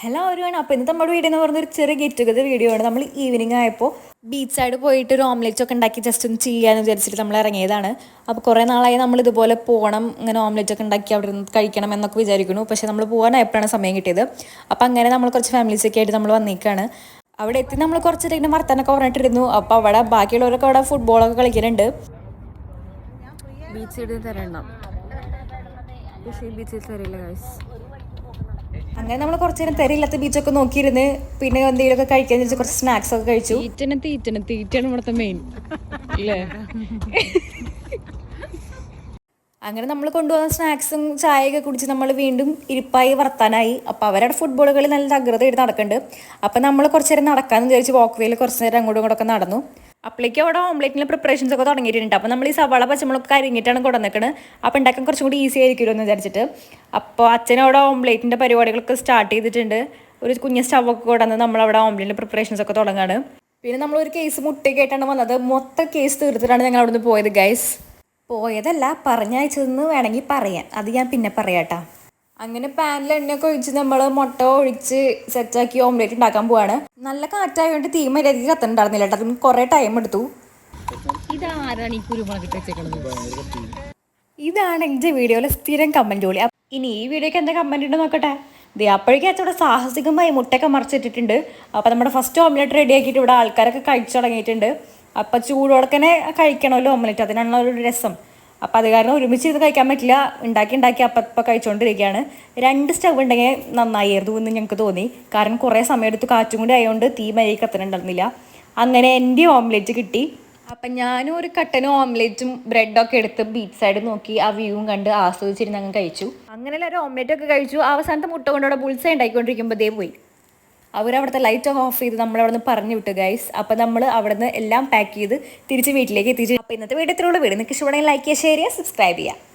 Hello ഒരുവാണ്. അപ്പോൾ ഇന്നത്തെ നമ്മുടെ വീഡിയോ എന്ന് പറഞ്ഞൊരു ചെറിയ ഗെറ്റ് ടുഗദർ വീഡിയോ ആണ്. നമ്മൾ ഈവനിങ് ആയപ്പോൾ ബീച്ച് സൈഡ് പോയിട്ട് ഒരു ഓംലെറ്റ് ഒക്കെ ഉണ്ടാക്കി ജസ്റ്റ് ഒന്ന് ചെയ്യാമെന്ന് വിചാരിച്ചിട്ട് നമ്മൾ ഇറങ്ങിയതാണ്. അപ്പോൾ കുറേ നാളായി നമ്മൾ ഇതുപോലെ പോകണം, ഇങ്ങനെ ഓംലെറ്റ് ഒക്കെ ഉണ്ടാക്കി അവിടെ നിന്ന് കഴിക്കണം എന്നൊക്കെ വിചാരിക്കുന്നു. പക്ഷേ നമ്മൾ പോകാനായപ്പോഴാണ് സമയം കിട്ടിയത്. അപ്പോൾ അങ്ങനെ നമ്മൾ കുറച്ച് ഫാമിലീസൊക്കെ ആയിട്ട് നമ്മൾ വന്നിരിക്കുകയാണ്. അവിടെ എത്തി നമ്മൾ കുറച്ച് ഇങ്ങനെ വർത്താനൊക്കെ പറഞ്ഞിട്ടിരുന്നു. അപ്പോൾ അവിടെ ബാക്കിയുള്ളവരൊക്കെ അവിടെ ഫുട്ബോളൊക്കെ കളിക്കുന്നുണ്ട്. ബീച്ചിൽ തരണം, പക്ഷേ ബീച്ചിൽ തരില്ല ഗൈസ്. അങ്ങനെ നമ്മൾ കുറച്ച് നേരം തെരയില്ലാത്ത ബീച്ചൊക്കെ നോക്കിയിരുന്ന് പിന്നെ എന്തെങ്കിലുമൊക്കെ കഴിക്കാന്ന് വെച്ചാൽ കുറച്ച് സ്നാക്സ് ഒക്കെ കഴിച്ചു. തീറ്റാണ് ഇവിടുത്തെ മെയിൻ അല്ലേ. അങ്ങനെ നമ്മൾ കൊണ്ടുവന്ന സ്നാക്സും ചായയൊക്കെ കുടിച്ച് നമ്മൾ വീണ്ടും ഇരിപ്പായി വർത്താനായി. അപ്പോൾ അവരുടെ ഫുട്ബോൾ കളി നല്ല തകൃതയായിട്ട് നടക്കുന്നുണ്ട്. അപ്പോൾ നമ്മൾ കുറച്ച് നേരം നടക്കാമെന്ന് വിചാരിച്ച് വാക്ക് വേയിൽ കുറച്ച് നേരം അങ്ങോട്ടും ഇങ്ങോട്ടൊക്കെ നടന്നു. അപ്പോഴേക്കും അവിടെ ഓംലെറ്റിൻ്റെ പ്രിപ്പറേഷൻസ് ഒക്കെ തുടങ്ങിയിട്ടുണ്ട്. അപ്പോൾ നമ്മൾ ഈ സവാള പച്ചമുളകൊക്കെ അരിഞ്ഞിട്ടാണ് കൊണ്ടുവന്നിരിക്കുന്നത്. അപ്പോൾ ഉണ്ടാക്കാൻ കുറച്ചും കൂടി ഈസി ആയിരിക്കുമല്ലോ എന്ന് വിചാരിച്ചിട്ട് അപ്പോൾ അച്ഛനവിടെ ഓംലെറ്റിൻ്റെ പരിപാടികളൊക്കെ സ്റ്റാർട്ട് ചെയ്തിട്ടുണ്ട്. ഒരു കുഞ്ഞ് സ്റ്റവൊക്കെ കൊണ്ടുവന്ന് നമ്മളവിടെ ഓംലെറ്റിൻ്റെ പ്രിപ്പറേഷൻസ് ഒക്കെ തുടങ്ങുകയാണ്. പിന്നെ നമ്മളൊരു കേസ് മുട്ടയൊക്കെ ആയിട്ടാണ് വന്നത്. മൊത്തം കേസ് തീർത്തിട്ടാണ് ഞങ്ങൾ അവിടെ നിന്ന് പോയത് ഗൈസ്. പോയതല്ല, പറഞ്ഞയച്ചതെന്ന് വേണമെങ്കിൽ പറയാം, അത് ഞാൻ പിന്നെ പറയാട്ടാ. അങ്ങനെ പാനിൽ എണ്ണയൊക്കെ ഒഴിച്ച് നമ്മൾ മുട്ട ഒഴിച്ച് സെറ്റാക്കി ഓംലെറ്റ് ഉണ്ടാക്കാൻ പോവാണ്. നല്ല കാറ്റായതുകൊണ്ട് തീ മര്യാദയ്ക്ക് കത്തുന്നുണ്ടായിരുന്നില്ല കേട്ടോ, അതിന് കുറേ ടൈം എടുത്തു. ഇതാണ് എൻ്റെ വീഡിയോയിലെ സ്ഥിരം കമൻറ്റ് ജോലി. ഇനി ഈ വീഡിയോക്ക് എന്താ കമൻറ്റ് ഉണ്ട് നോക്കട്ടെ. അപ്പോഴേക്കും അച്ചോടെ സാഹസികമായി മുട്ടയൊക്കെ മറിച്ചിട്ടിട്ടുണ്ട്. അപ്പോൾ നമ്മുടെ ഫസ്റ്റ് ഓംലെറ്റ് റെഡി ആക്കിയിട്ട് ഇവിടെ ആൾക്കാരൊക്കെ കഴിച്ചു തുടങ്ങിയിട്ടുണ്ട്. അപ്പോൾ ചൂടോടക്കനെ കഴിക്കണമല്ലോ ഓംലെറ്റ്, അതിനുള്ള ഒരു രസം. അപ്പോൾ അത് കാരണം ഒരുമിച്ച് ഇത് കഴിക്കാൻ പറ്റില്ല, ഉണ്ടാക്കി അപ്പം കഴിച്ചുകൊണ്ടിരിക്കുകയാണ്. 2 സ്റ്റവ് ഉണ്ടെങ്കിൽ നന്നായിരുന്നു എന്ന് ഞങ്ങൾക്ക് തോന്നി. കാരണം കുറേ സമയം എടുത്ത് കാറ്റും കൂടി ആയതുകൊണ്ട് തീ മരി കത്തനുണ്ടായിരുന്നില്ല. അങ്ങനെ എൻ്റെ ഓംലെറ്റ് കിട്ടി. അപ്പം ഞാനും ഒരു കട്ടനും ഓംലെറ്റും ബ്രെഡൊക്കെ എടുത്ത് ബീച്ച് സൈഡ് നോക്കി ആ വ്യൂവും കണ്ട് ആസ്വദിച്ചിരുന്ന് അങ്ങ് കഴിച്ചു. അങ്ങനെ എല്ലാവരും ഓംലെറ്റൊക്കെ കഴിച്ചു. അവസാനത്തെ മുട്ട കൊണ്ട് അവിടെ ബുൾസൈ ഉണ്ടാക്കിക്കൊണ്ടിരിക്കുമ്പോൾ ദേ പോയി. അവരവിടുത്തെ ലൈറ്റ് ഒക്കെ ഓഫ് ചെയ്ത് നമ്മളവിടെ നിന്ന് പറഞ്ഞു വിട്ടു ഗൈസ്. അപ്പോൾ നമ്മൾ അവിടെ നിന്ന് എല്ലാം പാക്ക് ചെയ്ത് തിരിച്ച് വീട്ടിലേക്ക് എത്തിച്ചു. അപ്പോൾ ഇന്നത്തെ വീഡിയോ ഇത്രയുള്ള വീഡിയോ നിങ്ങൾക്ക് ഇഷ്ടപ്പെടുമെങ്കിൽ ലൈക്ക് ചെയ്യുക, ഷെയർ ചെയ്യുക, സബ്സ്ക്രൈബ് ചെയ്യുക.